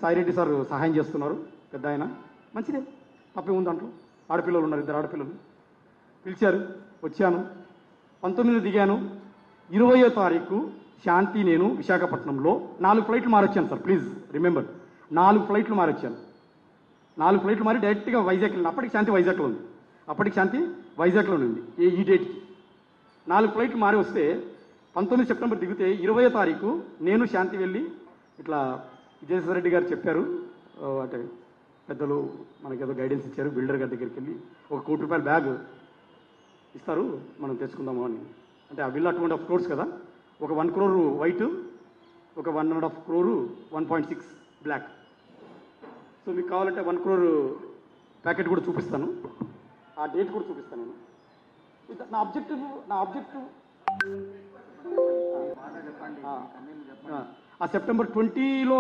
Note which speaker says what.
Speaker 1: Sai Reddy sir సహాయం చేస్తున్నారు, పెద్ద ఆయన, మంచిదే, తప్పే ఉంది దాంట్లో. ఆడపిల్లలు ఉన్నారు, 2 ఆడపిల్లలు పిలిచారు, వచ్చాను. 19 దిగాను. 20వ తారీఖు శాంతి నేను విశాఖపట్నంలో 4 ఫ్లైట్లు మారొచ్చాను సార్, ప్లీజ్ రిమెంబర్. 4 ఫ్లైట్లు మారొచ్చాను. 4 ఫ్లైట్లు మారి డైరెక్ట్గా వైజాగ్ వెళ్ళిన. అప్పటికి శాంతి వైజాగ్లో ఉంది. ఈ డేట్కి 4 ఫ్లైట్లు మారి వస్తే 19 సెప్టెంబర్ దిగితే 20వ తారీఖు నేను శాంతి వెళ్ళి ఇట్లా విజయసాయి రెడ్డి గారు చెప్పారు, అంటే పెద్దలు మనకేదో గైడెన్స్ ఇచ్చారు, బిల్డర్ గారి దగ్గరికి వెళ్ళి ఒక ₹1 కోటి బ్యాగ్ ఇస్తారు, మనం తెచ్చుకుందాము అని. అంటే ఆ విల్లా 2.5 crores కదా, ఒక 1 crore వైట్, ఒక 1.5 crore 1.6 బ్లాక్. సో మీకు కావాలంటే 1 crore ప్యాకెట్ కూడా చూపిస్తాను, ఆ డేట్ కూడా చూపిస్తాను నేను. నా ఆబ్జెక్టివ్ ఆ సెప్టెంబర్ 20లో